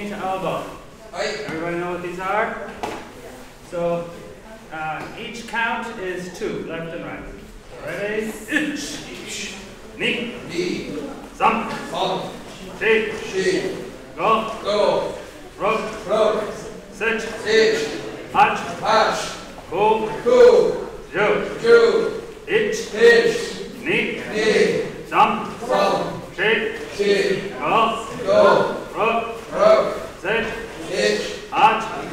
To elbow. Everybody know what these are? So each count is 2, left and right. Ready? Ich, ni, sam, shi, go, rok, sit, hach, go, ju, ich, ni, sam, shi, go, rok, sit,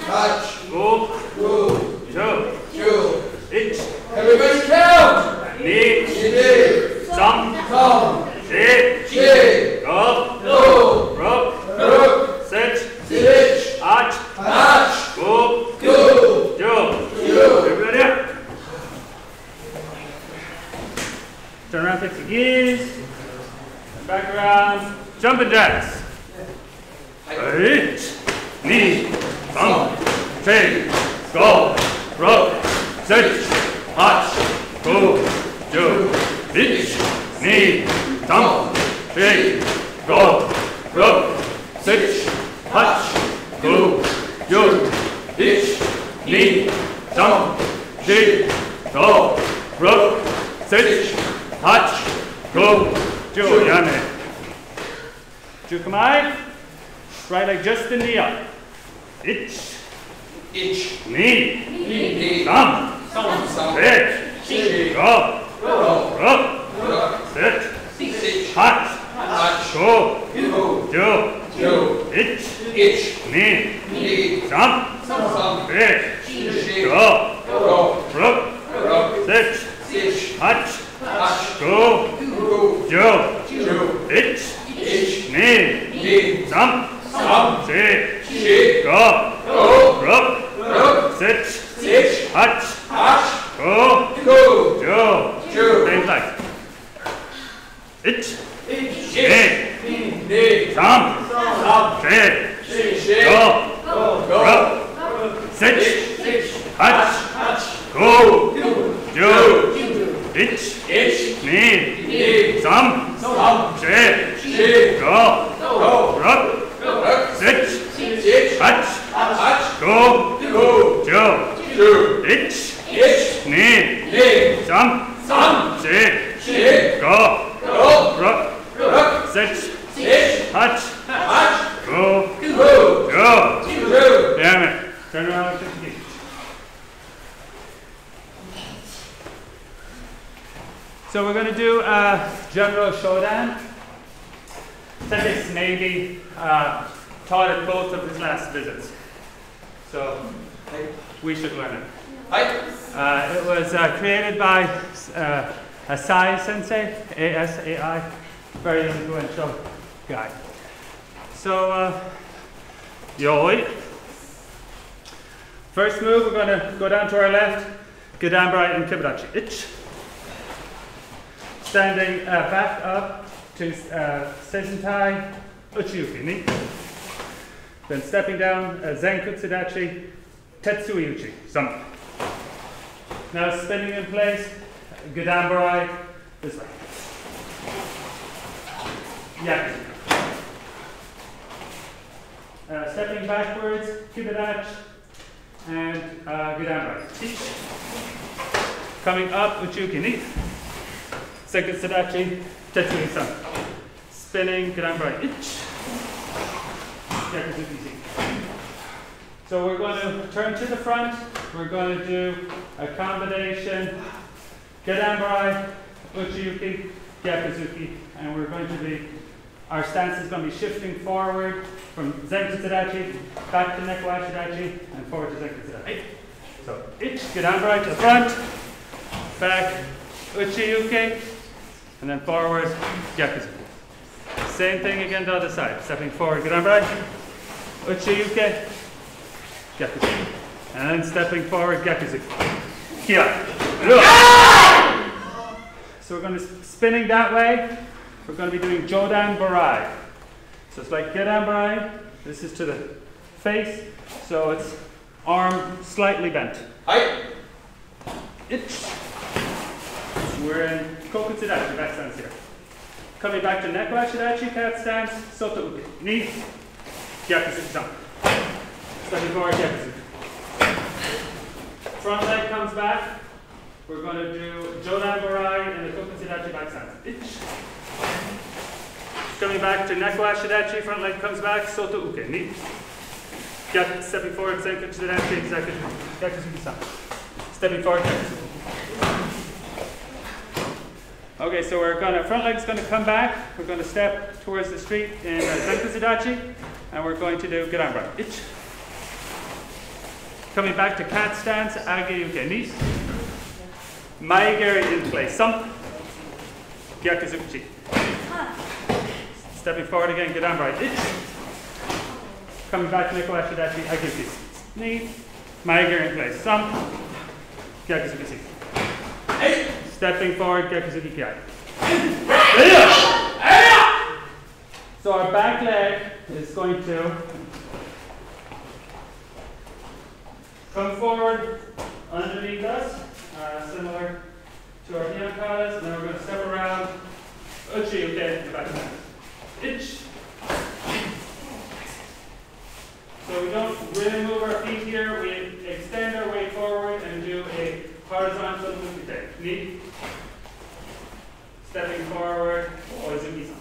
hach, go, ju, ich. Everybody count! Ni, sam, shi, go, rok, sit, hach, go, ju. Everybody up. Turn around, fix the gears. Back around. Jumping jacks. Ich, ni, sam, shi, go, rok, sit, hach, go, ju. Ich, ni, sam, shi, go, rok, sit, hach, go, ju. Ich, ni, sam, shi, go, rok, sit, hach, go, ju. Yane. Ju kamai. Right leg just in the up. Ich, ni, sam, shi, go, rok, sit, hach, go, ju. Ich, ni, sam, shi, go, rok, sit, hach, go, ju. Ich, ni, sam, shi, go, rok, sit, hach, go, ju. Same leg. Ich, ni, sam, shi, go, rok, sit, hach, go, ju. Ich, ni, sam, shi, go, rok, sit, hach, go, ju. Ich, ni, sam, shi, go, rok, sit, hach, go, ju. Damn it. Turn around and 50 feet. So we're going to do a general showdown. Sensei Nishiyama taught at both of his last visits. So we should learn it. It was created by Asai Sensei, A-S-A-I, very influential guy. So, yoi. First move, we're going to go down to our left, Gedambarai and Kibarachi. Ich. Standing back up to Seisentai, Uchiuki, ni. Then stepping down, Zenkutsudachi, Tetsui Uchi, sam. Now spinning in place, Gedambarai, this way. Yaki. Stepping backwards, Kibarachi, and Gedambarai. Coming up, Uchiuki, ni. Zenkutsudachi, Tetsui, sam. Spinning, Gedambarai, ich. So we're going to turn to the front. We're going to do a combination Gedambarai, Uchiuki, Gyakuzuki, and we're going to be, our stance is going to be shifting forward from Zenkutsudachi back to Nekawashidachi and forward to Zenkutsudachi. So ich, Gedambarai to the front, back, Uchiuki, and then forward, Gyakuzuki. Same thing again to the other side. Stepping forward, Gedambarai, Uchiuki, Gyakuzuki. And then stepping forward, Gyakuzuki. Kia. So we're going to be spinning that way. We're going to be doing Jodan Barai. So it's like Gedambarai. This is to the face. So it's arm slightly bent. It's. We're in Kokutsudachi, back stance here. Coming back to Nekawashidachi, cat stance, Soto Uke. Knee, Gyakuzuki jump. Stepping forward, Gyakuzuki. Front leg comes back. We're going to do Jodan Barai and the Kokuzidachi back stance. Coming back to Neko Ashidachi, front leg comes back, Soto Uke. Knee. Stepping forward, Zenko Chidachi, Gyakuzuki-san. Stepping forward, Gyakuzuki. Okay, so front leg's going to come back. We're going to step towards the street in Zenko Zidachi, and we're going to do Gedan Barai. Coming back to cat stance, Age Uke. Knee. Maegeri in place. Sump. Gyakuzuki. Stepping forward again, Gedan Barai. Coming back to Neko Ashidachi, Aguki. Knee. Maegeri in place. Sump. Gyakuzuki. Stepping forward, Gyakuzuki Kiai. So our back leg is going to come forward underneath us, similar to our Hyankaras, and then we're going to step around, Uchi, okay, back to that. So we don't really move our feet here, we extend our weight forward and do a horizontal mukite. Knee, stepping forward, Oizuki-san.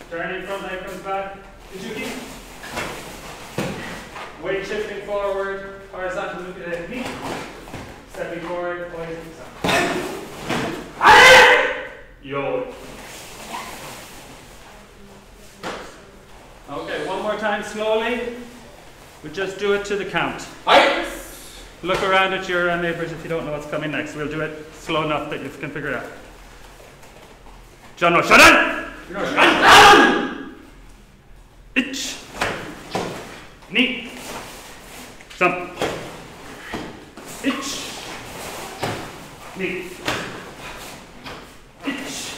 Turning, front leg comes back, Uchuki. Weight shifting forward, horizontal mukite. Knee, stepping forward, Oizuki-san. Yo. Okay, one more time slowly. We just do it to the count. Look around at your neighbors if you don't know what's coming next. We'll do it slow enough that you can figure it out. Jano Shodan! Ich! Ni! Some! Ich! Ni! Ich!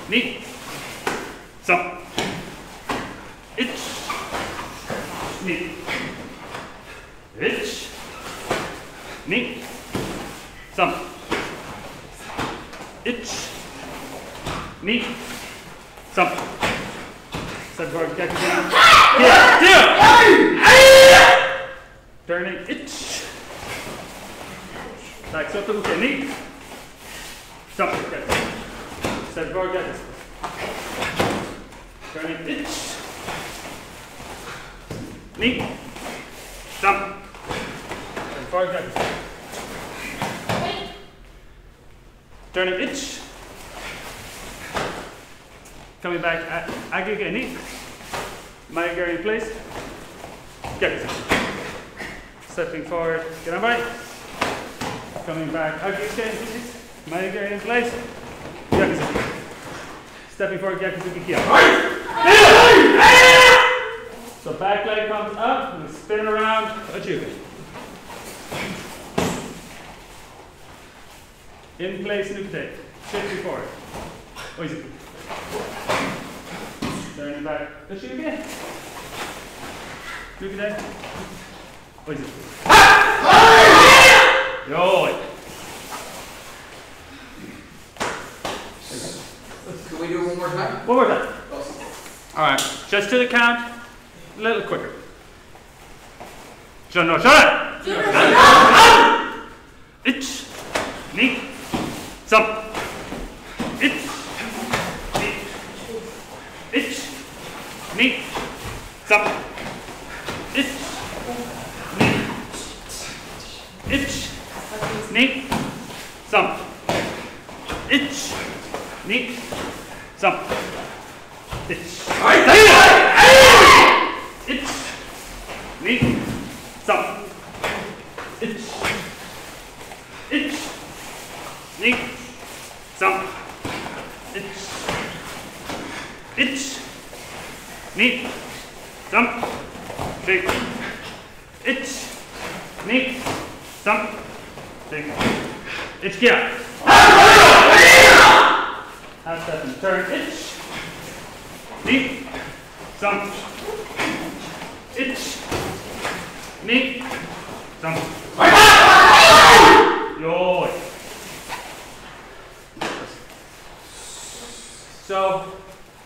Ni! Some! Ich! Ni! Ich! Ni! Some! Ich! Ni! Some! Step forward, get down. Turning, ich! Back, soto, uke, ni! Some! Step forward, get this. Turning, ich! Ni! Some! Step forward, get this. Turning, ich! Coming back, Agege, ni! Maegeri in place. Get it. Stepping forward, get on by. Coming back, Agege, Maegeri in place. Gyakuzuki. Stepping forward, Gyakuzuki Kia. So back leg comes up, and spin around, Ajuga. In place, Nukute. Shifting forward. Oizuki. Turning back, Ajuga. Nukute. Oizuki. Yoi. Can we do it one more time? One more time. Awesome. All right, just to the count, a little quicker. Shono Shora! Ich, ni, some. Ich, ni, ich, ni, some. Ich, ni, ich, ni, some. Ich, ni, some. Ich, ich, ni, some. Ich, ich, ni, some. Ich, ich, ni, some. Shake. Ich, ni, some. Shake. Ich, gear. Half step and turn. Ich, ni, some. Ich, ni, some. Yo. So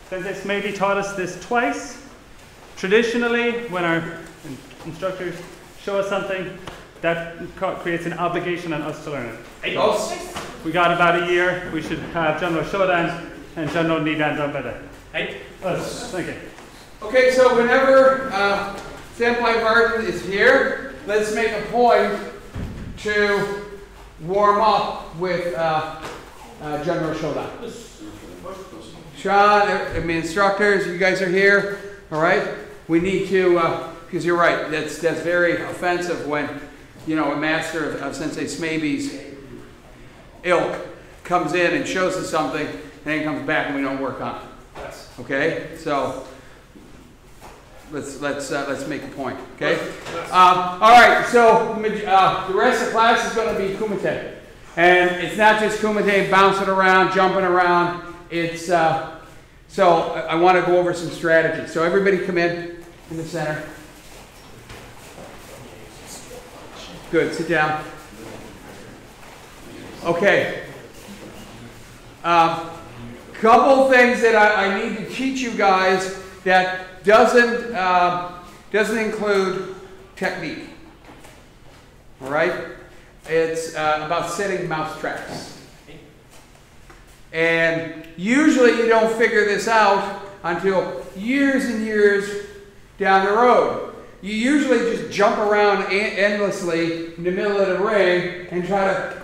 Sensei Smoji taught us this twice. Traditionally, when our instructors show us something, that creates an obligation on us to learn it. We got about a year. We should have General Shodan and General Nidan done by then. Thank you. Okay, so whenever Senpai Martin is here, let's make a point to warm up with General Shodan. Sean, I mean instructors, you guys are here, all right? We need to, because you're right, that's very offensive when, you know, a master of Sensei Smoji's ilk comes in and shows us something and then comes back and we don't work on it. Okay, so let's make a point. Okay. All right. So the rest of the class is going to be kumite, and it's not just kumite bouncing around, jumping around. It's so I want to go over some strategies. So everybody come in the center. Good. Sit down. Okay. Couple things that I need to teach you guys that doesn't include technique. All right? It's about setting mouse traps. And usually you don't figure this out until years and years down the road. You usually just jump around endlessly in the middle of the ring and try to...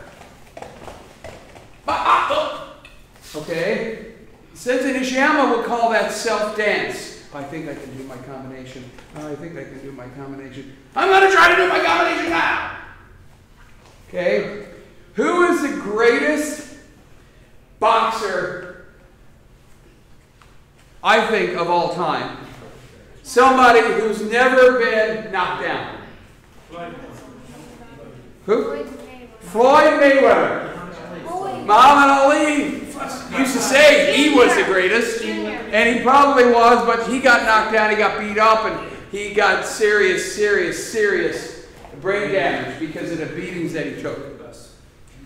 Okay? Sensei Nishiyama would call that self-dance. I think I can do my combination. I think I can do my combination. I'm going to try to do my combination now! Okay? Who is the greatest boxer, I think, of all time? Somebody who's never been knocked down. Who? Floyd Mayweather. Muhammad Ali used to say he was the greatest, and he probably was, but he got knocked down, he got beat up, and he got serious brain damage because of the beatings that he took.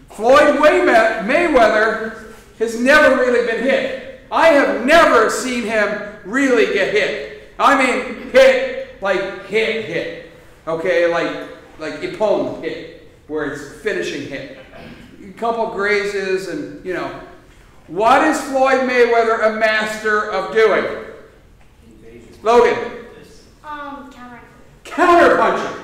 Floyd Mayweather has never really been hit. I have never seen him really get hit. I mean, hit, like hit. Okay, like Ippon hit, where it's finishing hit. A couple grazes and, you know. What is Floyd Mayweather a master of doing? Logan. Counter punching.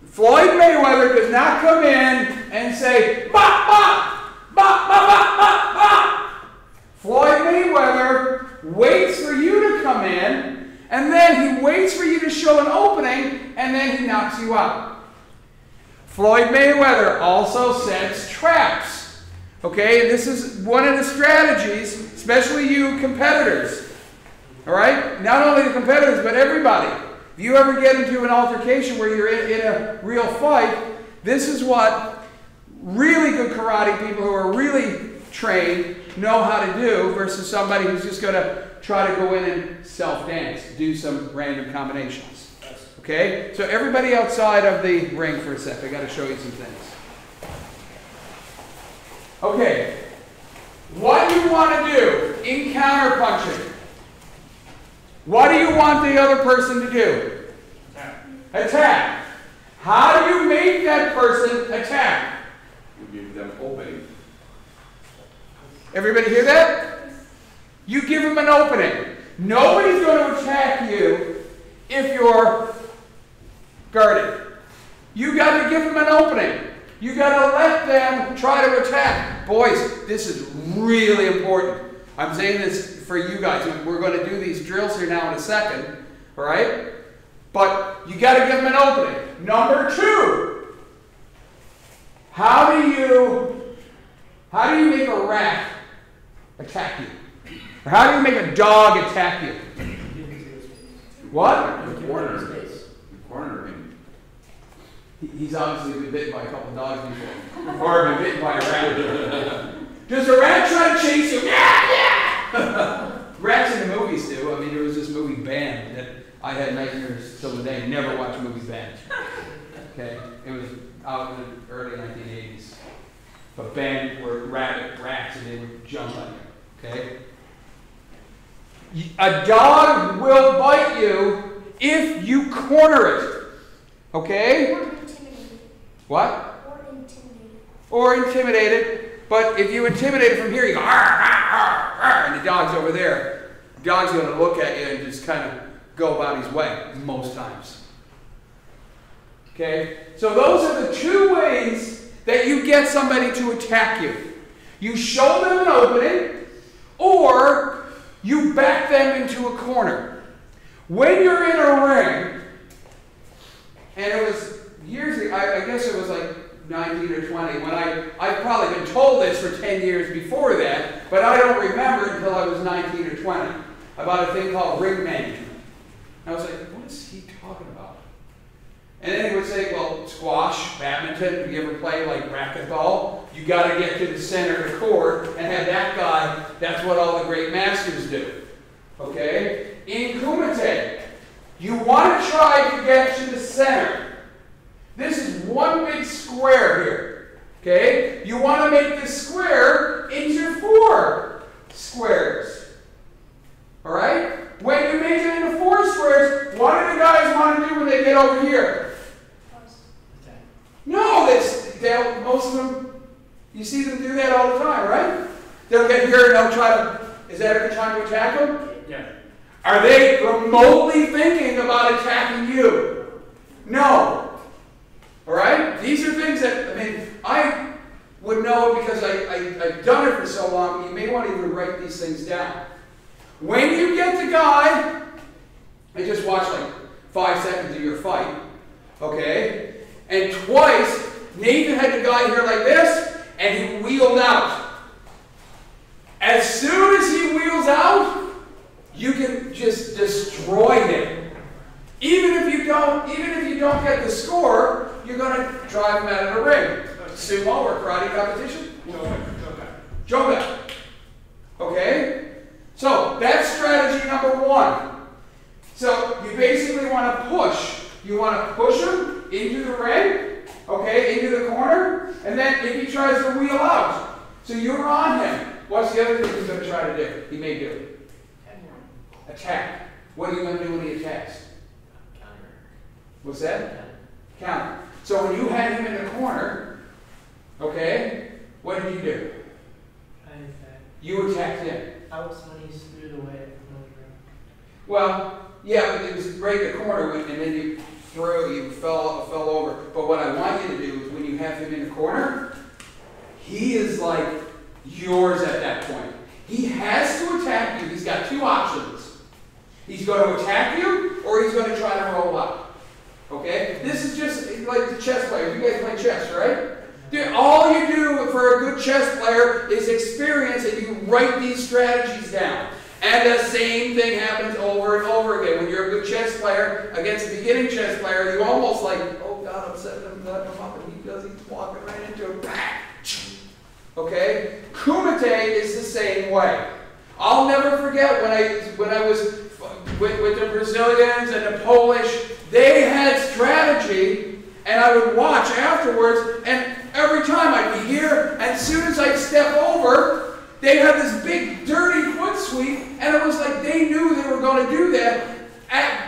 Floyd Mayweather does not come in and say, "Bop, bop, bop, bop, bop, bop, bop." Floyd Mayweather waits for you to come in, and then he waits for you to show an opening, and then he knocks you out. Floyd Mayweather also sets traps. Okay, and this is one of the strategies, especially you competitors. All right? Not only the competitors, but everybody. If you ever get into an altercation where you're in a real fight, this is what really good karate people who are really trained know how to do versus somebody who's just going to try to go in and self-dance, do some random combinations. Okay? So everybody outside of the ring for a sec. I got to show you some things. Okay. What do you want to do in counter punching? What do you want the other person to do? Attack. How do you make that person attack? You give them opening. Everybody hear that? You give them an opening. Nobody's going to attack you if you're guarded. You got to give them an opening. You got to let them try to attack. Boys, this is really important. I'm saying this for you guys. We're going to do these drills here now in a second. All right? But you got to give them an opening. Number 2. How do you make a rat attack you? Or how do you make a dog attack you? What? The corner him. He's obviously been bitten by a couple dogs before. Or been bitten by a rat. Does a rat try to chase you? Yeah! Rats in the movies do. I mean, there was this movie Banned that I had nightmares till the day. Never watched movies Banned. Okay? It was out in the early 1980s. But Banned were rats and they would jump on you. Okay? A dog will bite you if you corner it. Okay? Or intimidated. What? Or intimidated. Or intimidated. But if you intimidate it from here, you go, "Arr, arr, arr, arr," and the dog's over there. The dog's going to look at you and just kind of go about his way most times. Okay? So those are the two ways that you get somebody to attack you. You show them an opening, or you back them into a corner. When you're in a ring, and it was years ago, I guess it was like 19 or 20, when I've probably been told this for 10 years before that, but I don't remember until I was 19 or 20, about a thing called ring management. And I was like, what is he talking about? And then he would say, well, squash, badminton, if you ever play like racquetball, you got to get to the center of the court and have that guy. That's what all the great masters do. Okay? In Kumite, you want to try to get to the center. This is one big square here. Okay? You want to make this square into 4 squares. All right? When you make it into 4 squares, what do the guys want to do when they get over here? No, most of them, you see them do that all the time, right? They'll get here and they'll try to, is that a good time to attack them? Yeah. Are they remotely thinking about attacking you? No. All right? These are things that, I mean, I would know because I've done it for so long, you may want to even write these things down. When you get the guy, and just watch like 5 seconds of your fight, okay? And twice, Nathan had the guy here like this, and he wheeled out. As soon as he wheels out, you can just destroy him. Even if you don't get the score, you're going to drive him out of the ring. Sumo or karate competition? Joga. Okay? So that's strategy number 1. So you basically want to push. You want to push him into the ring, okay, into the corner, and then if he tries to wheel out, so you're on him. What's the other thing he's going to try to do? He may do. Attack. What are you going to do when he attacks? Counter. What's that? Counter. So when you had him in the corner, okay, what did you do? I attacked. You attacked him. I was when he scooted away. Well, yeah, but it was right in the corner, and then you fell over. But what I want you to do is when you have him in the corner, he is like yours at that point. He has to attack you. He's got 2 options. He's going to attack you, or he's going to try to roll up. Okay? This is just like the chess player. You guys play chess, right? Dude, all you do for a good chess player is experience, and you write these strategies down. And the same thing happens over and over again. When you're a good chess player against a beginning chess player, you almost like, oh God, I'm setting him up, and he's walking right into it. Okay? Kumite is the same way. I'll never forget when I was with the Brazilians and the Polish, they had strategy, and I would watch afterwards, and every time I'd be here, and as soon as I'd step over, they had this big, dirty foot sweep, and it was like they knew they were going to do that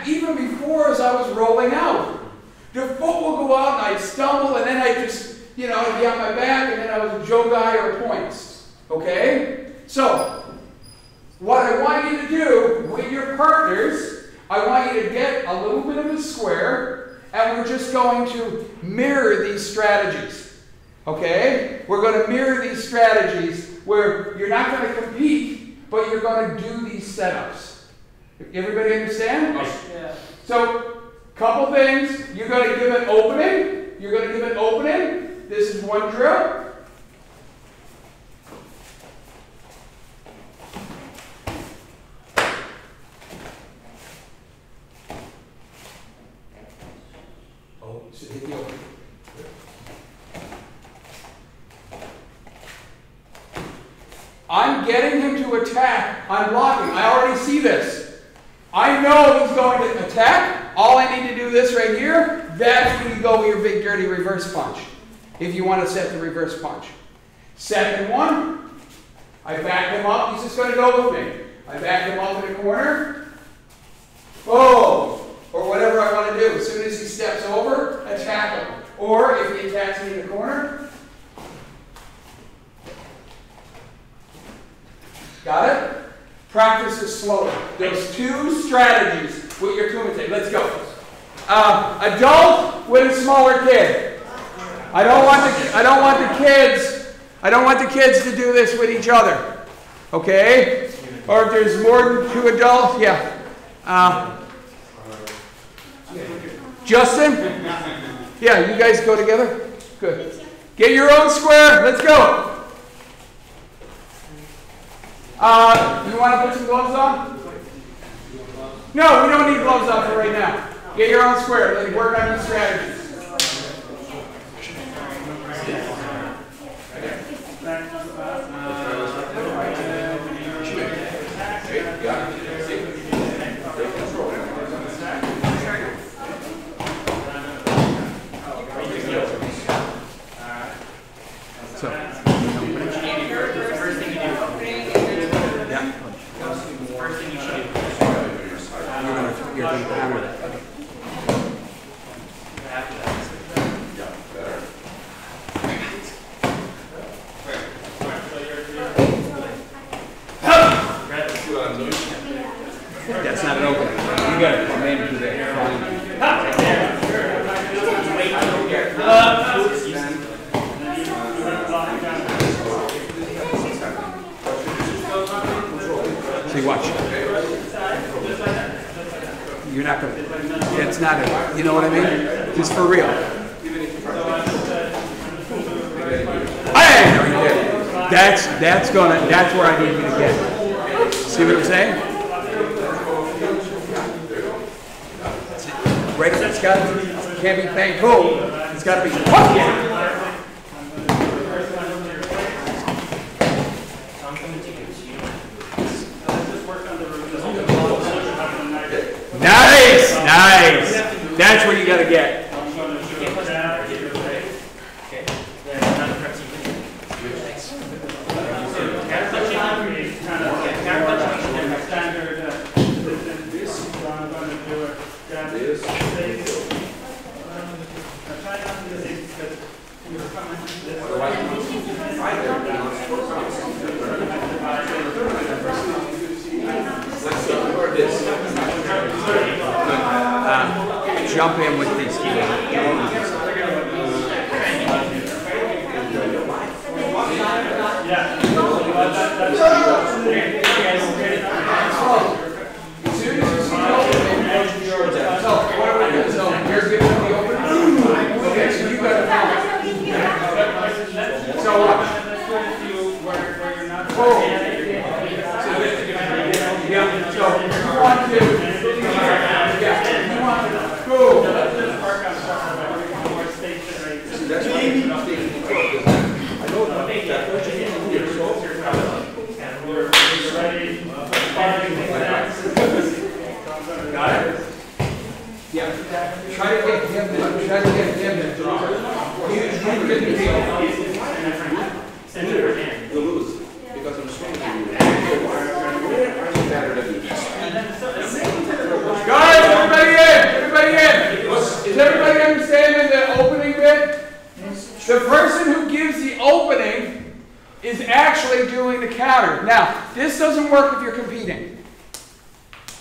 even before as I was rolling out. The foot will go out, and I'd stumble, and then I'd just, I'd be on my back, and then I was a jogai or points. Okay? So, what I want you to do with your partners, I want you to get a little bit of a square, and we're just going to mirror these strategies. Okay? We're going to mirror these strategies where you're not going to compete, but you're going to do these setups. Everybody understand? Yeah. So, couple things. You're going to give an opening. You're going to give an opening. This is one drill. Oh, so hit the opening. I'm getting him to attack. I'm blocking. I already see this. I know he's going to attack. All I need to do this right here. That's when you go with your big dirty reverse punch. If you want to set the reverse punch. Second one, I back him up. He's just going to go with me. I back him up in the corner. Boom! Or whatever I want to do. As soon as he steps over, attack him. Or if he attacks me in the corner. Got it? Practice this slowly. Those two strategies with your kumite. Let's go. Adult with a smaller kid. I don't want the kids to do this with each other. Okay? Or if there's more than two adults, yeah. Justin? Yeah, you guys go together? Good. Get your own square. Let's go. You want to put some gloves on? No, we don't need gloves on for right now. Get your own square. Let's work on your strategies. That's not an opening. You got it. Maybe do that. See, watch. You're not going to. It's not a. You know what I mean? Just for real. Hey, no, you did. That's where I need you to get. See what I'm saying? Right, it's got to be, can't be bang boom. It's got to be Nice, nice. That's what you got to get. Jump in with these. The person who gives the opening is actually doing the counter. Now, this doesn't work if you're competing.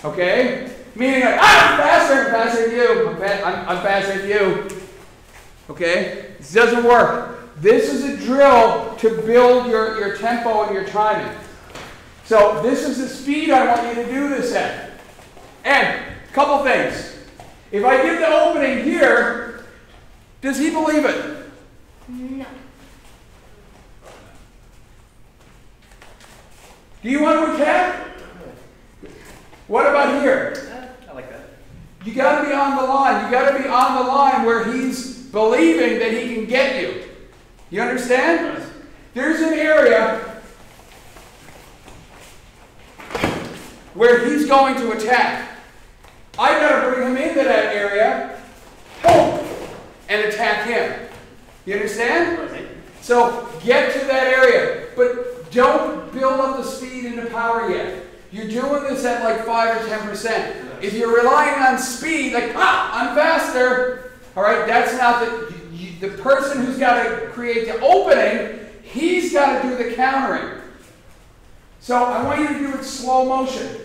Okay? Meaning like, I'm faster than you. I'm faster than you. Okay? This doesn't work. This is a drill to build your tempo and your timing. So this is the speed I want you to do this at. And a couple things. If I give the opening here, does he believe it? No. Do you want to attack? What about here? I like that. You got to be on the line. You got to be on the line where he's believing that he can get you. You understand? Nice. There's an area where he's going to attack. I got to bring him into that area, boom, and attack him. You understand? So get to that area, but don't build up the speed and the power yet. You're doing this at like 5 or 10%. If you're relying on speed, like, I'm faster, all right, that's not the person who's got to create the opening, he's got to do the countering. So I want you to do it slow motion.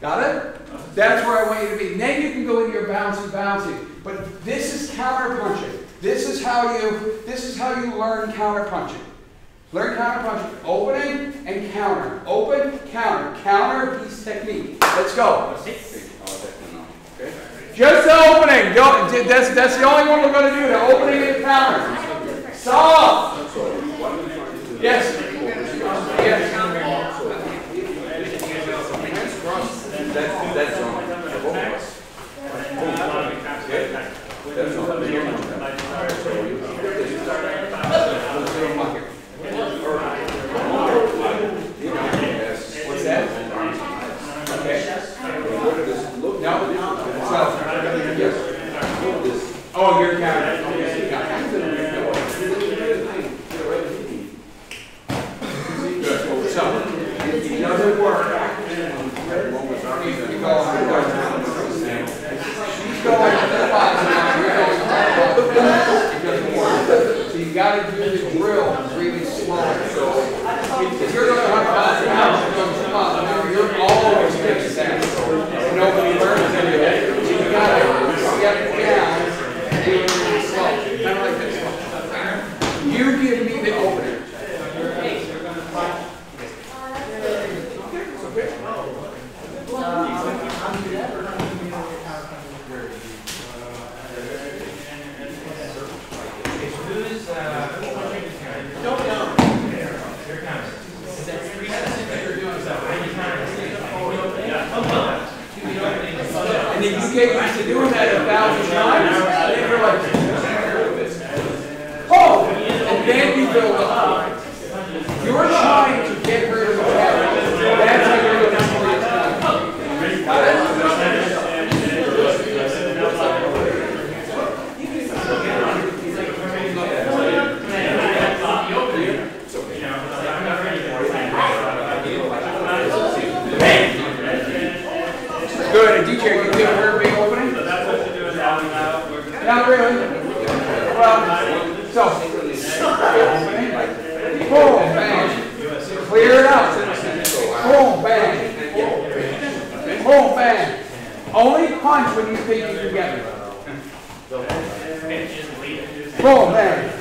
Got it? That's where I want you to be. Then you can go into your bouncy. But this is counter punching. This is how you learn counter punching. Learn counter punching. Opening and counter. Open, counter. Counter piece technique. Let's go. Just the opening. That's the only one we're going to do. The opening and counter. Soft. Yes. Yes. That's wrong. What's that? Okay. Oh, you're counting. It doesn't work. So you got to do the drill really slow. If you're going to have you're always fixing that. Nobody learns anything. You got to step down and do it really slow. Kind of like this. You give me the opener. And if you get used to doing that 1,000 times, then you're like, oh, and then you build up. You're trying to get her to the head. That's how you're going to do it. Got it? Good, and teacher, you give her a big opening? So that's what you're doing now. Not really. Well, so, opening. Boom, bang. Clear it out. Boom, bang. Boom, bang. Only punch when you think you can get it. Boom, bang.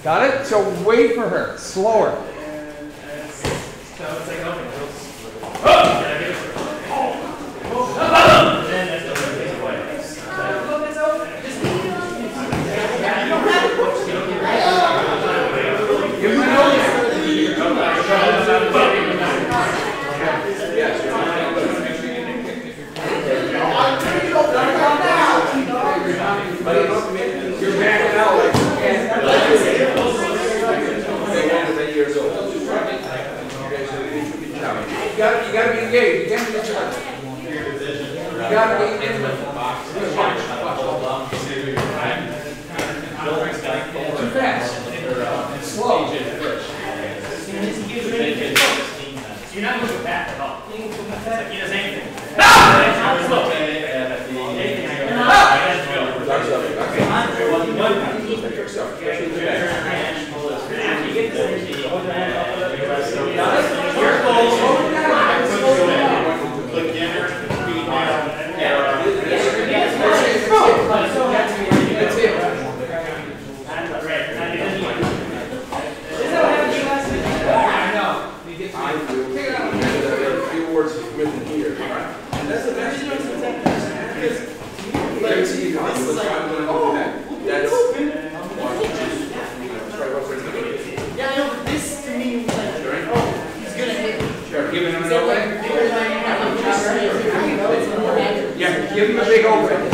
Got it? So wait for her. Slower. You're backing out like you gotta be engaged. You can't be distracted. You gotta be in the box. Too fast. Slow. You're not moving back at all. He does anything. Give him a big open.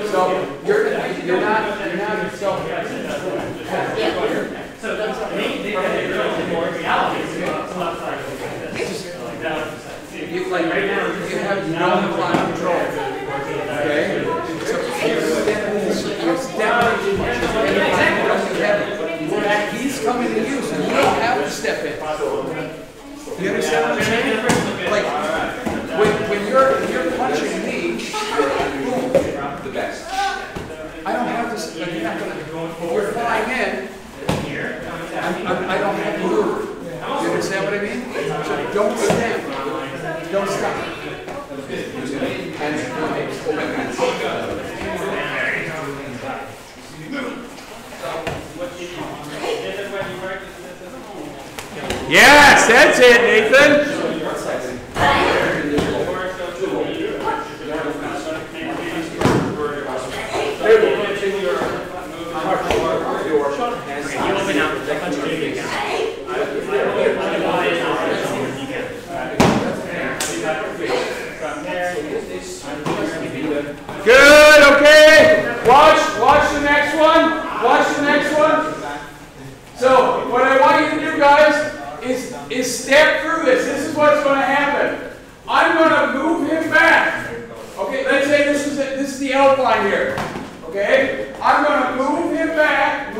So you're not so. So that's more reality. you like right now you have no control. Okay? He's coming to you, so you don't have to step in. You understand what I'm saying? Like when you're punching me, The best. I don't have to. Like, you're not gonna. If you're flying in, I don't have to move. You understand what I mean? So don't stand. Don't stop. Yes, that's it, Nathan. Good, okay. Watch the next one. Watch the next one. So what I want you to do, guys, is step through this. This is what's going to happen. I'm going to move him back. Okay, let's say this is the outline here. Okay? I'm going to move him back,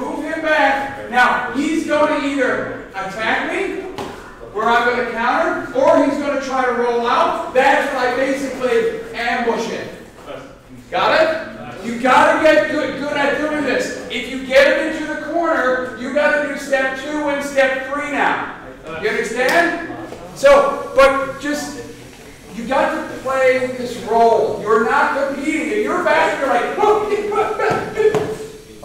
Now, he's going to either attack me, where I'm going to counter, or he's going to try to roll out. That's what I basically ambush him. Got it? You got to get good at doing this. If you get him into the corner, you got to do step 2 and step 3 now. You understand? So, but just, you got to play this role. You're not competing. If you're back, you're like,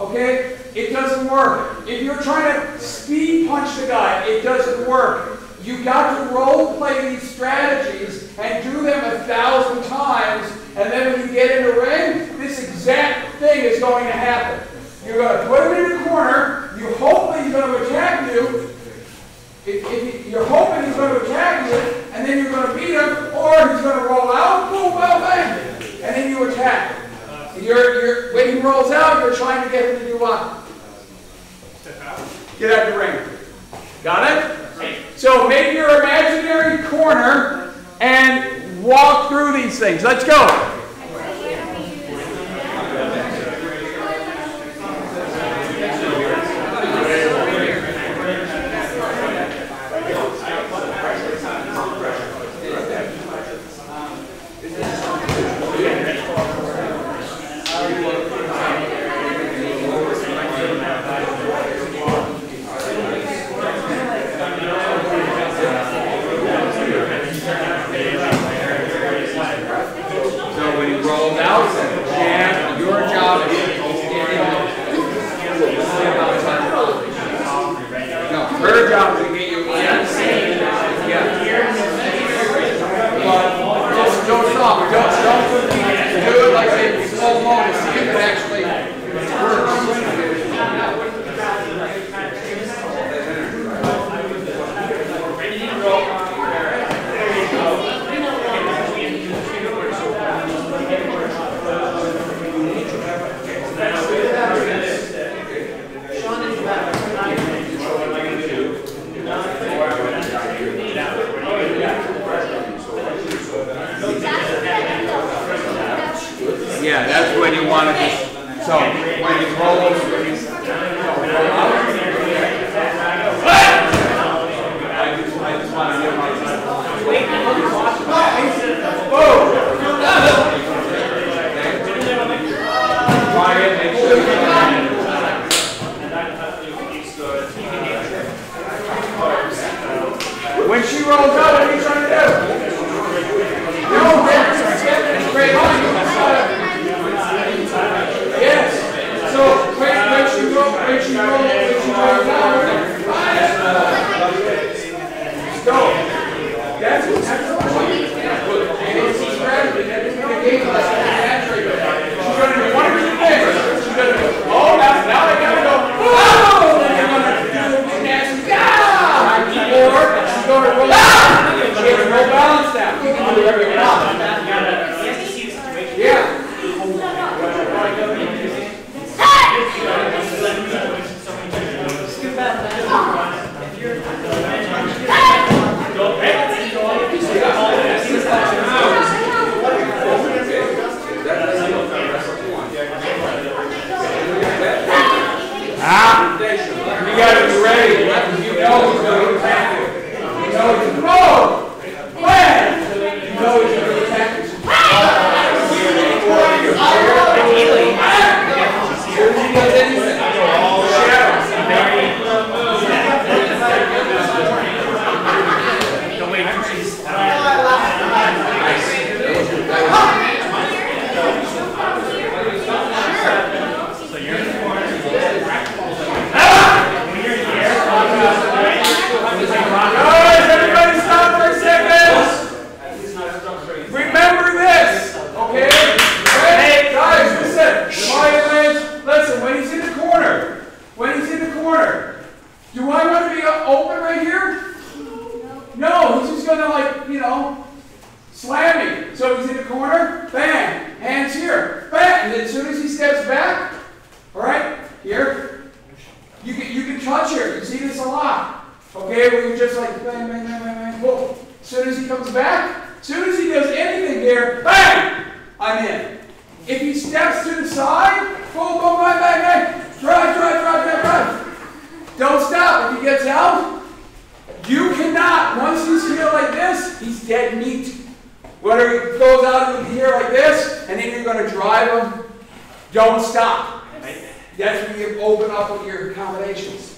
okay? It doesn't work. If you're trying to speed punch the guy, it doesn't work. You got to role play these strategies and do them 1,000 times, and then when you get in the ring, this exact thing is going to happen. You're going to put him in the corner. You hope that he's going to attack you. You're hoping he's going to attack you, and then you're going to beat him, or he's going to roll out, boom, well, bang, and then you attack. When he rolls out, you're trying to get him to do what? Get out of the ring. Got it? So make your imaginary corner and walk through these things. Let's go. Her job is to get you but don't stop. Don't do it like a slow mo to see if it actually works. Yeah, that's when you want to just, so when you roll over, I just want to get my quiet, make sure you when she rolls out, what are you trying to do? No, man, straight on. Yes. So when slamming. So he's in the corner, bang, hands here, bang, and then as soon as he steps back, all right, here, you can touch here. You see this a lot. Okay, where you just like bang, bang, bang, bang, bang, boom. As soon as he comes back, as soon as he does anything here, bang, I'm in. If he steps to the side, boom, boom, bang, bang, bang, drive, drive, drive, drive, drive. Don't stop. If he gets out, you cannot. Once he's here like this, he's dead meat. Whether he goes out into here like this, and then you're going to drive him, don't stop. That's when you open up with your accommodations.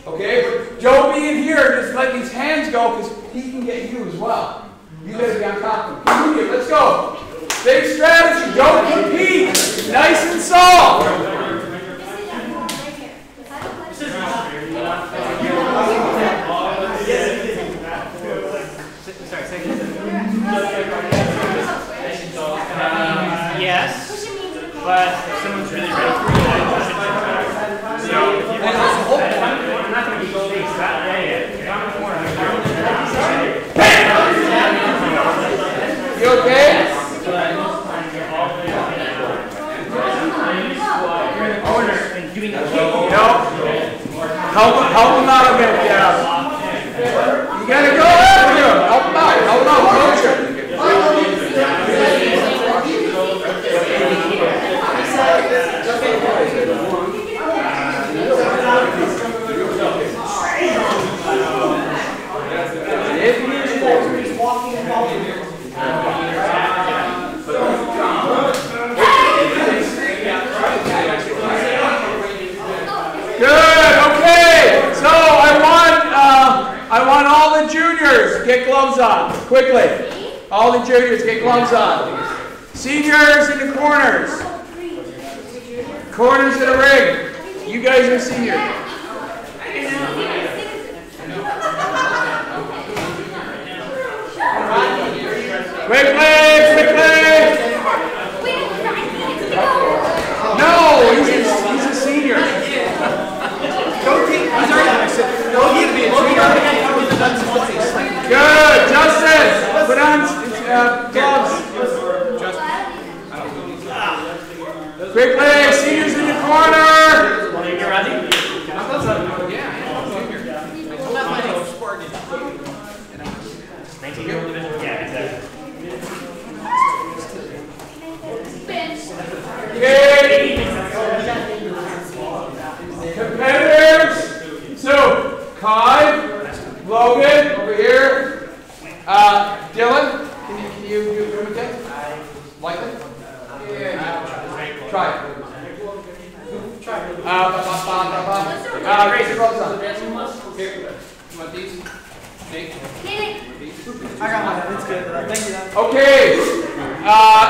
Okay? But don't be in here just let these hands go because he can get you as well. You got to be on top of him. Continue. Let's go. Big strategy. Don't compete. Nice and soft. Yes, but if someone's really ready for you, so if I'm not going to be face that way. If I'm in the corner, you okay? Help him out a bit, yeah. You gotta go after him. Help him out, coach him. I want all the juniors, get gloves on, quickly. All the juniors, get gloves on. Seniors in the corners. Corners of the ring. You guys are seniors. Quickly, quickly. No, he's a senior. Good, Justin. Put on gloves. Quickly, seniors in the corner. You ready? Okay. Competitors. So, Kai, Logan, over here. Dylan, can you do it? Like it? Yeah. Try it. Raise your gloves on. Here. You want these? I got mine. It's good. Thank you. Okay.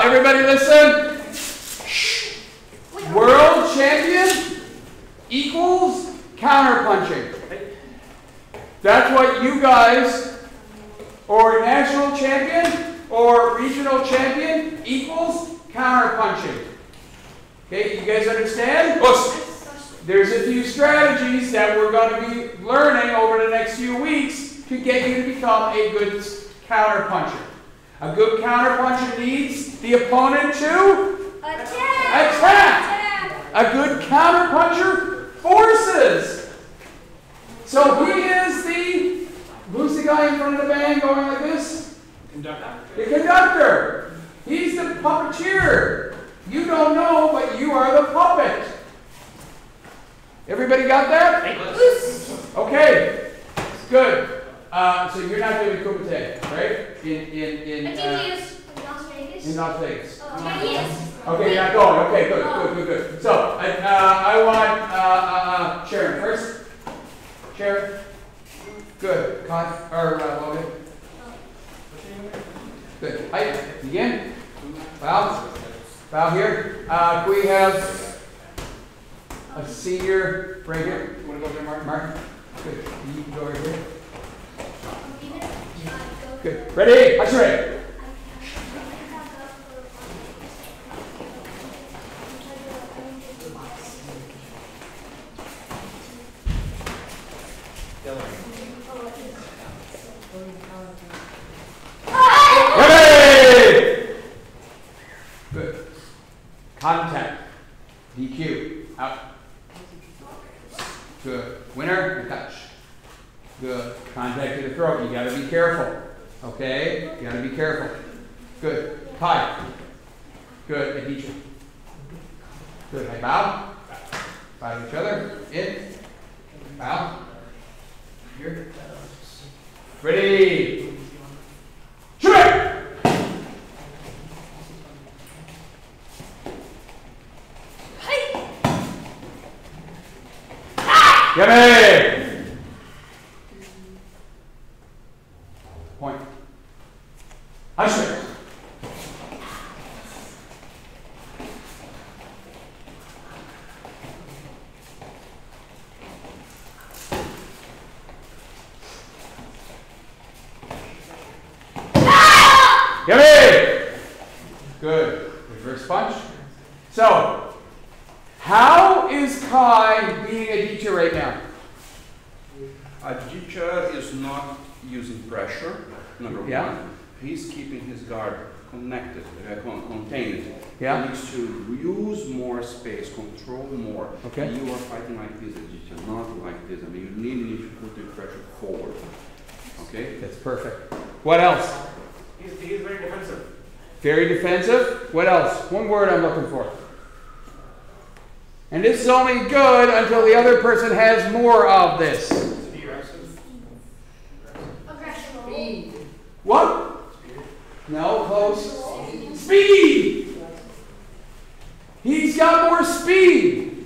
Everybody listen. World champion equals counterpunching. That's what you guys, or national champion or regional champion equals counterpunching. Okay, you guys understand? There's a few strategies that we're going to be learning over the next few weeks to get you to become a good counterpuncher. A good counterpuncher needs the opponent to attack. A good counterpuncher forces. So who's the guy in front of the band going like this? Conductor. The conductor. He's the puppeteer. You don't know, but you are the puppet. Everybody got that? Okay. Good. So you're not doing kumite, right? In Las Vegas. Okay, yeah, going. Okay, good. So I want Sharon first. Sharon. Good. Logan. Good. Height. Begin. Bow here. Can we have a senior right here? You want to go there, Mark? Good. You can go right here. Good. Ready? That's right. Ready? Contact. DQ. Out. Good. Winner. And touch. Good. Contact to the throat. You got to be careful. Okay? You got to be careful. Good. Tie. Good. I beat you. Good. I bow. Bow to each other. In. Bow. Here. Ready. Shoot it! Yummy! Point. Usher. Yummy! Good. Reverse punch. So, how is Kai being a teacher right now? A teacher is not using pressure, number one. He's keeping his guard connected, contained. Yeah. He needs to use more space, control more. Okay. You are fighting like this, a teacher, not like this. I mean, you really need to put the pressure forward. Okay? That's perfect. What else? He's very defensive. Very defensive. What else? One word I'm looking for. And this is only good until the other person has more of this. Aggression. What? No, close. Speed! He's got more speed.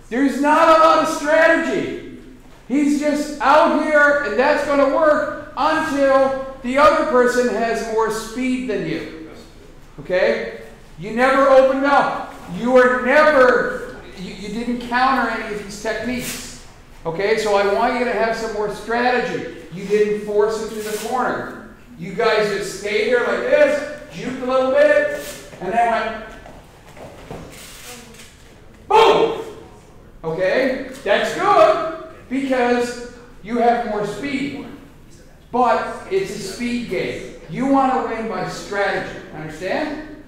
There's not a lot of strategy. He's just out here, and that's going to work until the other person has more speed than you. Okay? You never opened up. You were never, you didn't counter any of these techniques. Okay? So I want you to have some more strategy. You didn't force him to the corner. You guys just stayed here like this, juked a little bit, and then went, boom! Okay? That's good because you have more speed. But it's a speed game. You want to win by strategy. Understand?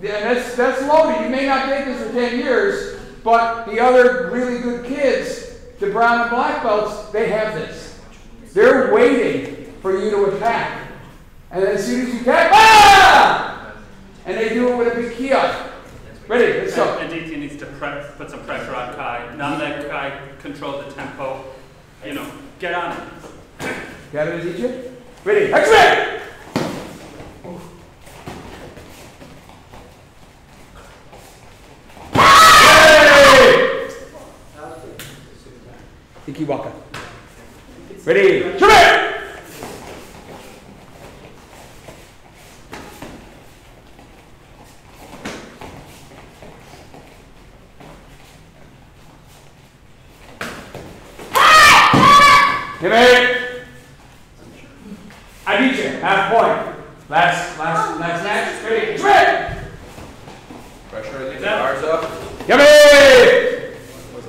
Yeah, that's loaded. You may not take this for 10 years, but the other really good kids, the brown and black belts, they have this. They're waiting for you to attack. And then as soon as you attack, ah! And they do it with a big kiosk. Ready, let's go. And DT needs to put some pressure on Kai, not let Kai control the tempo. You know, get on it. Got it, DJ? Ready, X-ray! Ikiwaka. Ready, shoot it! Give it! I beat you, half point. Last match, ready, shoot it! Pressure, I think the guard's up. Give it!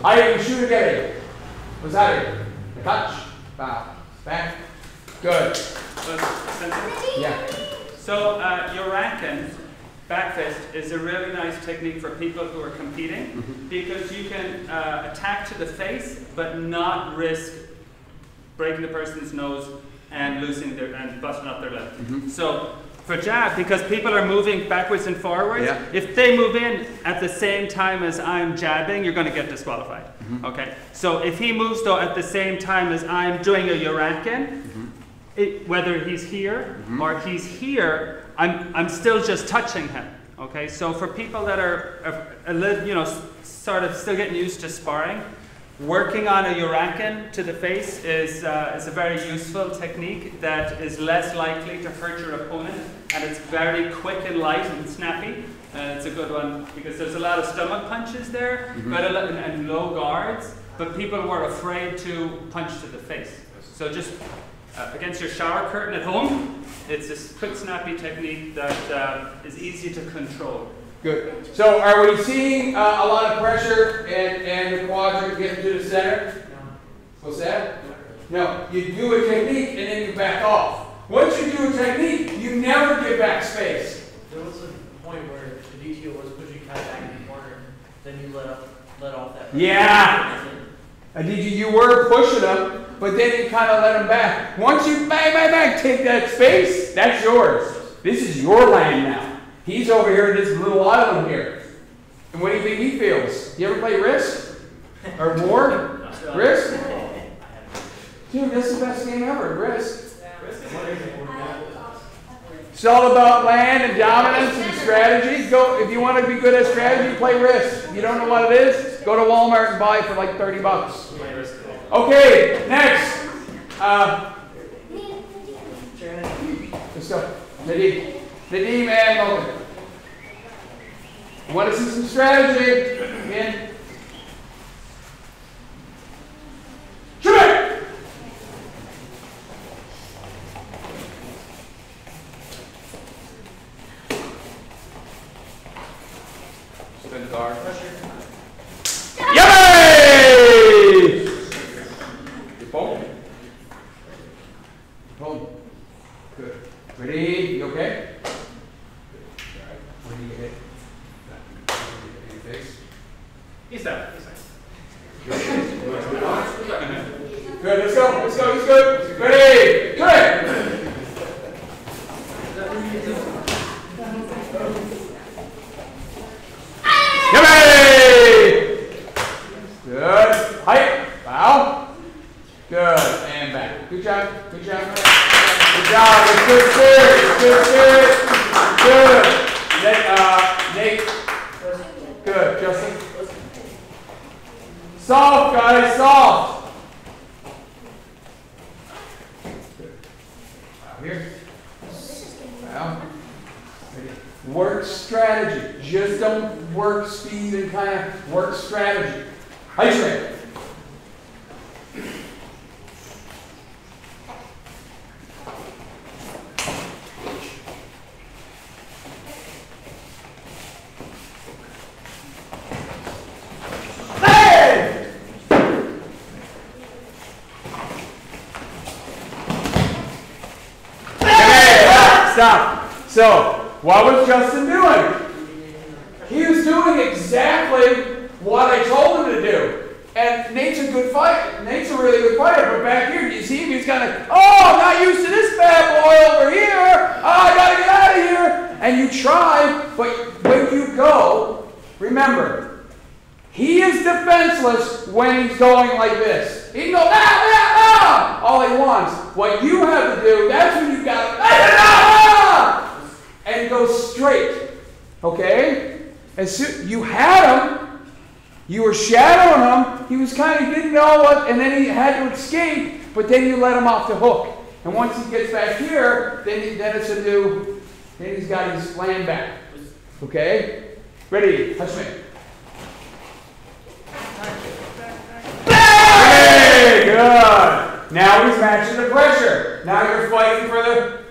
I shoot again. What's that? Touch, bow, back. Good. Yeah. So your rankin, back fist, is a really nice technique for people who are competing because you can attack to the face but not risk breaking the person's nose and losing their and busting up their lip. So for jab, because people are moving backwards and forwards, if they move in at the same time as I'm jabbing, you're going to get disqualified. Okay. So if he moves though at the same time as I'm doing a Yorankin, whether he's here or he's here, I'm still just touching him. Okay. So for people that are a little, you know, sort of still getting used to sparring, working on a Yorankin to the face is a very useful technique that is less likely to hurt your opponent, and it's very quick and light and snappy. It's a good one because there's a lot of stomach punches there, and low guards, but people were afraid to punch to the face. So just against your shower curtain at home, it's a quick, snappy technique that is easy to control. Good. So are we seeing a lot of pressure and the quadrant getting to the center? No. What's that? No. You do a technique and then you back off. Once you do a technique, you never give back space. There was a point where the DTO was pushing Kai back you let off that. Yeah. You were pushing him, but then you kind of let him back. Once you bang, bang, bang, take that space, that's yours. This is your land now. He's over here in this little island here. And what do you think he feels? You ever play Risk? Or War? Risk? Dude, this is the best game ever, Risk. It's all about land and dominance and strategy. Go, if you want to be good at strategy, play Risk. If you don't know what it is, go to Walmart and buy it for like 30 bucks. Okay, next. Let's go. Nadim and Logan. I want to see some strategy. In. Shoot! Spin guard. Yay! Boom. Boom. Good. Ready? You okay? Where do you get hit? In your face? He's down. Good, let's go. Let's go. He's good. Ready? Good. Good. Height. Bow. Good. And back. Good job. Good job. Good job. It's good spirit. Good spirit. Good. Nate. Good. Justin. Soft, guys. Soft. Out here. Wow. Work strategy. Just don't work speed and kind of work strategy. Height straight. Stop. So, what was Justin doing? He was doing exactly what I told him to do. And Nate's a good fighter. Nate's a really good fighter. But back here, do you see him? He's kind of, oh, I'm not used to this bad boy over here. Oh, I got to get out of here. And you try, but when you go, remember, he is defenseless when he's going like this. He can go, all he wants. What you have to do, that's when you got to, and go straight. Okay? As soon you had him, you were shadowing him, he was kind of didn't know what, and then he had to escape, but then you let him off the hook. And once he gets back here, then it's a new, then he's got his land back. Okay? Ready? Touch me. Hey, good. Now he's matching the pressure. Now you're fighting for the,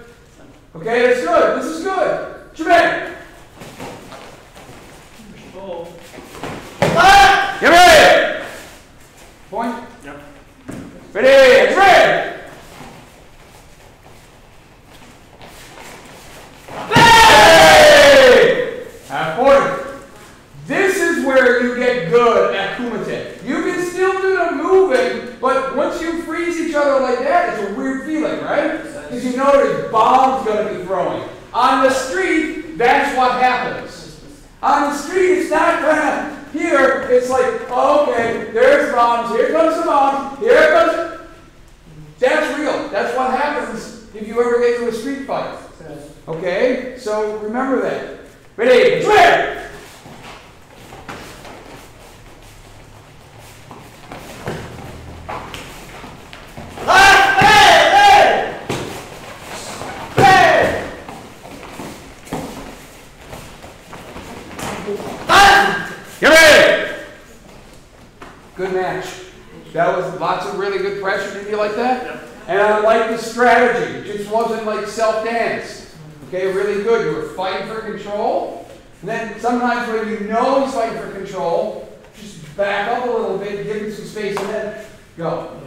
okay, that's good. This is good. Jermaine. Get ready! Point. Yep. Ready, it's ready! Hey! Half point. This is where you get good at kumite. You can still do the moving, but once you freeze each other like that, it's a weird feeling, right? Because you know there's bombs going to be throwing. On the street, that's what happens. On the street, it's not going to. Here, it's like, oh, okay, there's bombs, here comes the bomb, here comes. That's real. That's what happens if you ever get into a street fight. Okay? So remember that. Ready? Ready! Get ready! Good match. That was lots of really good pressure. Did you like that? Yep. And I like the strategy. It just wasn't like self-dance. Okay, really good. You were fighting for control. And then sometimes when you know he's fighting for control, just back up a little bit, give him some space, and then go.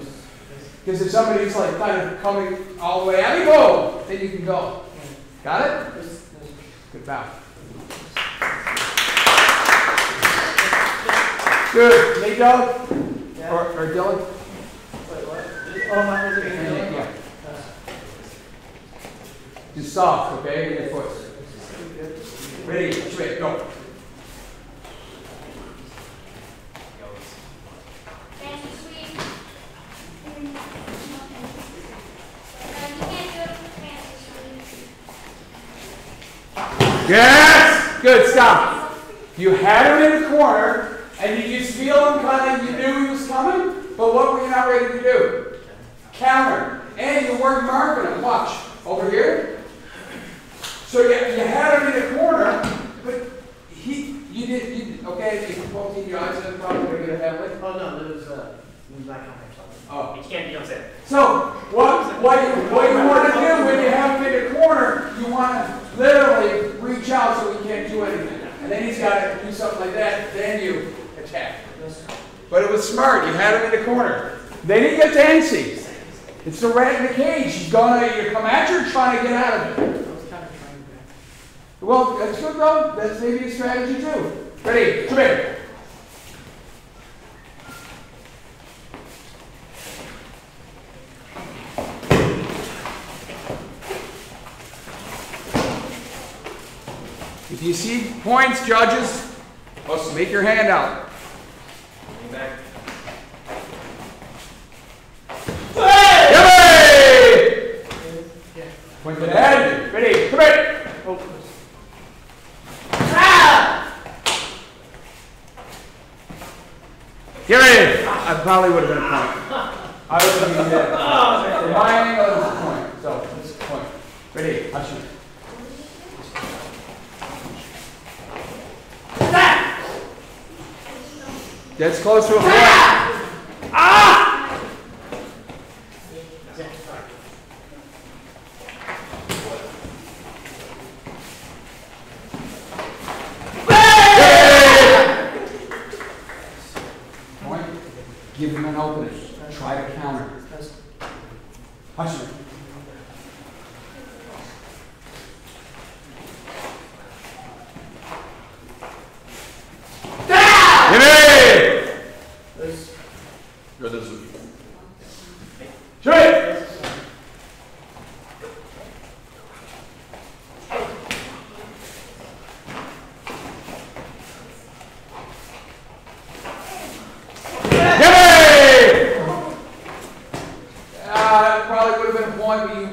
Because if somebody's like kind of coming all the way out, you go, then you can go. Got it? Good bow. Good. Nate Dog? Yeah. Or Dylan? Wait, what? Oh, my is it? Yeah. Just soft, okay? With your foot. Ready, straight, go. Fancy sweep. You can't do it with fancy sweep. Yes! Good, stop. You had him in the corner, and you just feel him kind of, you knew he was coming, but what were you not ready to do? Counter. And you weren't marking him. Watch. Over here. So you had him in the corner, but you didn't, okay, if you both in your eyes, that's probably going to get ahead with. Oh, no, there was not counting. Oh. You don't say it. So, what you want to do when you have him in the corner, you want to literally reach out so he can't do anything. And then he's got to do something like that, then you attack. But it was smart, you had him in the corner. Then he gets antsy. It's the rat in the cage. He's going to either come at you or trying to get out of it. I was kind of trying to. Well, that's good though. That's maybe a strategy too. Ready? Come here. If you see points, judges, let's make your hand out. Back. Yay! Point to the head. Ready? Come here. Oh, Get ready. I probably would have been a point. I would have been dead. For my angle, it was a point. So, it's a point. Ready? I'll shoot. That's close to a point. Ah! Point. Give him an opening. Try to counter. Hush him. You're the Zuki. Straight! That probably would have been a point, but you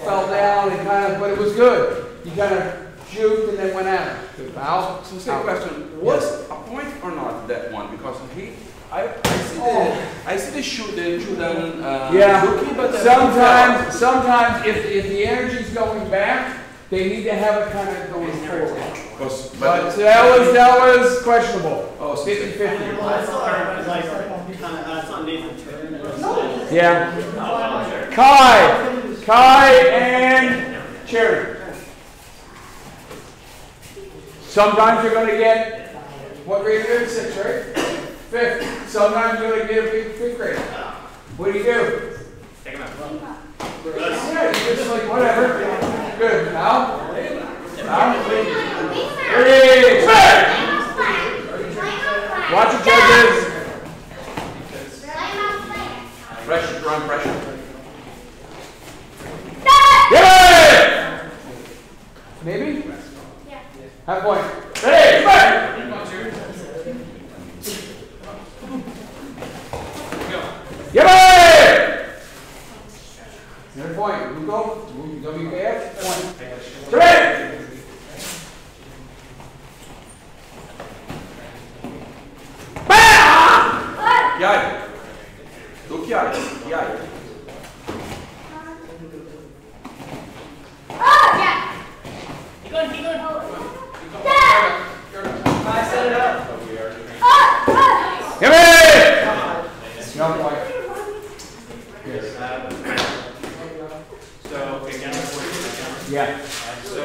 fell down and kind of, but it was good. You kind of juked and then went at it. Good bow. So, same question. Was a point or not that one? Because I see the shooting Yeah. Zuki, but Sometimes if the energy's going back, they need to have it kind of going forward. But that was questionable. Oh, 50-50. well, I saw it, like, kind of, I saw Nathan turn and it was Yeah. Kai and Cherry. Sometimes you're going to get, what grade are you in? 6, right? 5th. Sometimes you're going to get a big 5th grade. What do you do? Take him out. Yeah, you just like, whatever. Good. Now? Ready? Watch your judges. Pressure, run pressure. Get it! Maybe? Yeah. Half point. Ready? Back! Get it! Another point. You go. WKF. Point. Ready? Bam! Chiari. Tu chiari. Oh, yeah. Keep going. Yeah. I set it up. Oh, Give it! No point. So, again, Yeah. so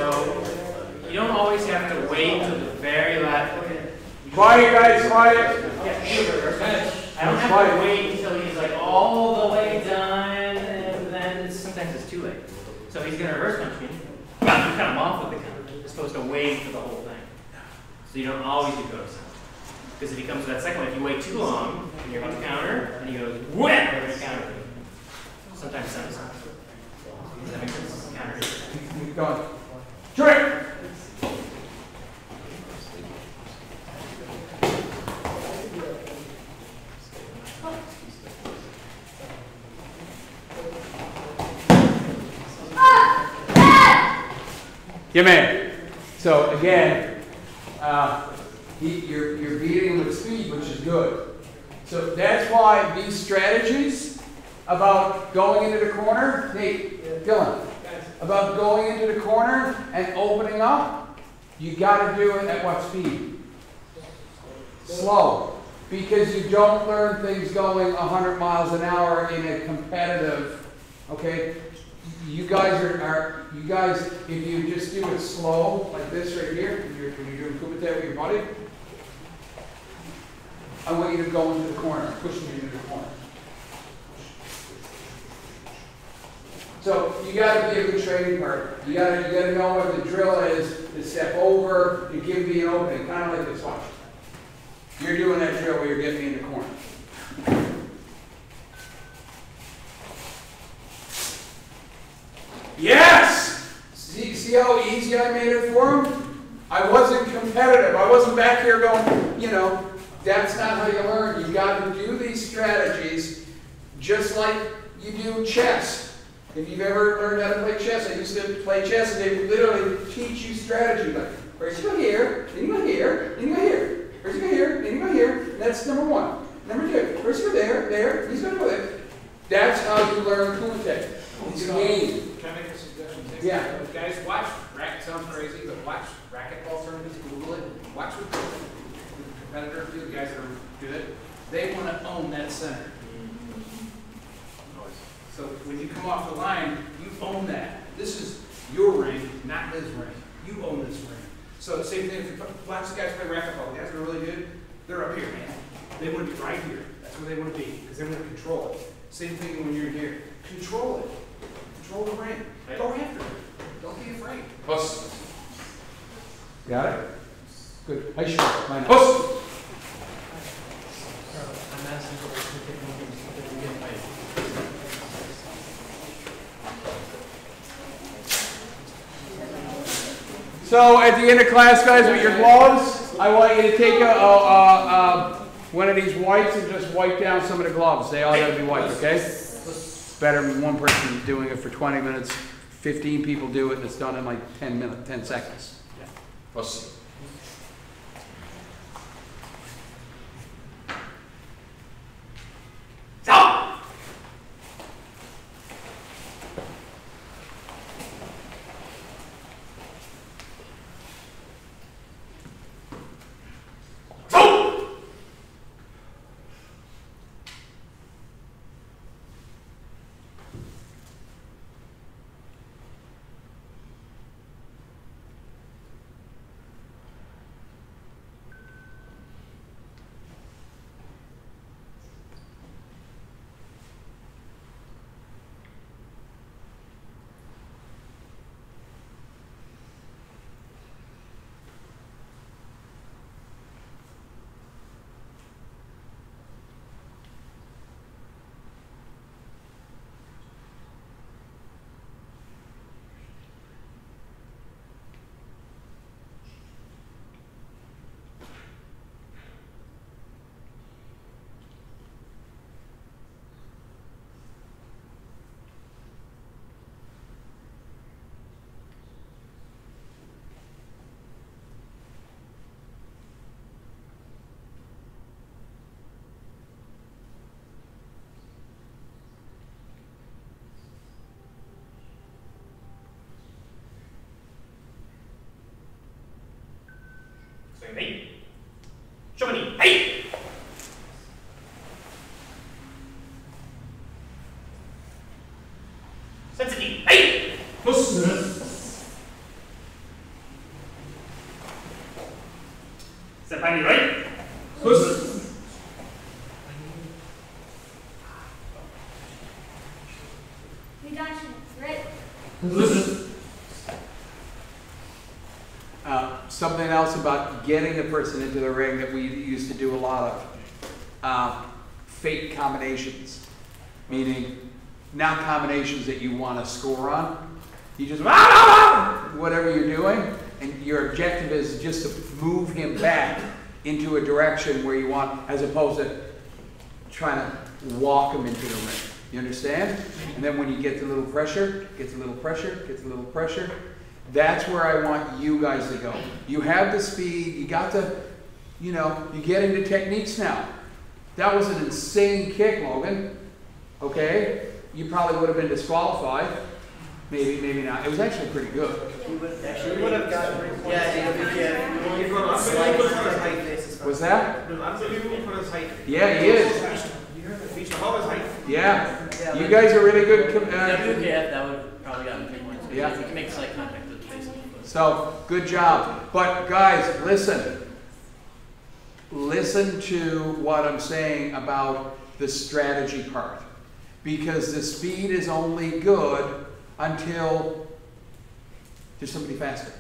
you don't always have to wait till the very last. Quiet, guys, quiet. I don't have to wait until he's like all the way done, and then sometimes it's too late. So he's gonna reverse punch me. You cut him off with the counter. You're supposed to wait for the whole thing. So you don't always do go to center. Because if he comes with that second one, if you wait too long, and you're about to counter, and he goes, wham! Over the counter. Sometimes sense. Does that make sense? Counter. Keep going. Trick! Yeah, man. So again, you're beating him with speed, which is good. So that's why these strategies about going into the corner, hey, Dylan, about going into the corner and opening up, you got to do it at what speed? Slow. Because you don't learn things going 100 miles an hour in a competitive, okay? You guys you guys, if you just do it slow, like this right here, when you're doing kumite with your buddy, I want you to go into the corner, pushing you into the corner. So you got to be a good training partner. You got to know what the drill is to step over and give me an opening, kind of like this. Watch. You're doing that drill where you're getting me in the corner. Yes! See how easy I made it for him? I wasn't competitive. I wasn't back here going, you know, that's not how you learn. You got to do these strategies just like you do chess. If you've ever learned how to play chess, I used to play chess and they would literally teach you strategy. Like, first you go here, then you go here, then you go here. First you go here, then you go here. And that's number one. Number two, first you go there, he's going to go there. That's how you learn kumite. It's a game. Can I make a suggestion? Yeah. Guys, watch racket. Sounds crazy, but watch racquetball tournaments. Google it. Watch what the competitors do. The guys that are good. They want to own that center. So when you come off the line, you own that. This is your ring, not his ring. You own this ring. So same thing. If you watch the guys play racquetball, the guys that are really good. They're up here, man. They want to be right here. That's where they want to be because they want to control it. Same thing when you're here. Control it. Control the ring. Go after it. Don't be afraid. Puss. Got it? Good. I should. Puss. So at the end of class, guys, with your gloves, I want you to take one of these wipes and just wipe down some of the gloves. They all got to be wiped, okay? It's better than one person doing it for 20 minutes. 15 people do it, and it's done in like 10 seconds. Pussy. Hey! Show me! Hey! Sensei! Hey! Senpai, right? Reduction, right? something else about getting the person into the ring that we used to do a lot of. Fake combinations. Meaning, not combinations that you want to score on. You just, whatever you're doing, and your objective is just to move him back into a direction where you want, as opposed to trying to walk him into the ring. You understand? And then when you get a little pressure, gets a little pressure, gets a little pressure, that's where I want you guys to go. You have the speed, you got the, you know, you get into techniques now. That was an insane kick, Logan. Okay? You probably would have been disqualified. Maybe, maybe not. It was actually pretty good. We would have gotten. Yeah, you're going to slice the height basis. Was that? Unbelievable for his height. Yeah, he is. Reached above his height. Yeah. You guys are really good. WKF, that would have probably gotten 3 points. Yeah. You can make slight contact with the face. So, good job. But guys, listen. Listen to what I'm saying about the strategy part. Because the speed is only good until there's somebody faster.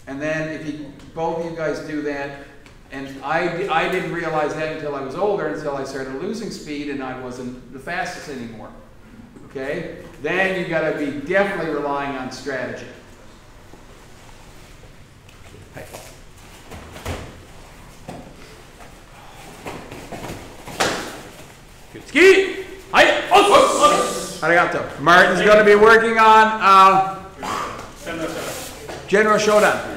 And then if you, both of you guys do that, and I didn't realize that until I was older, until I started losing speed and I wasn't the fastest anymore. Okay? Then you got to be definitely relying on strategy. Hey. Good ski! Hi! Arigato. Martin's going to be working on General Shodan.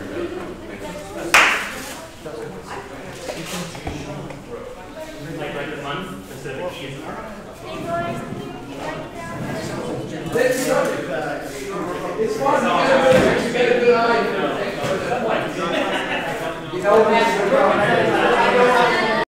Like the month instead of the key is It's fun. You get a good eye. You know,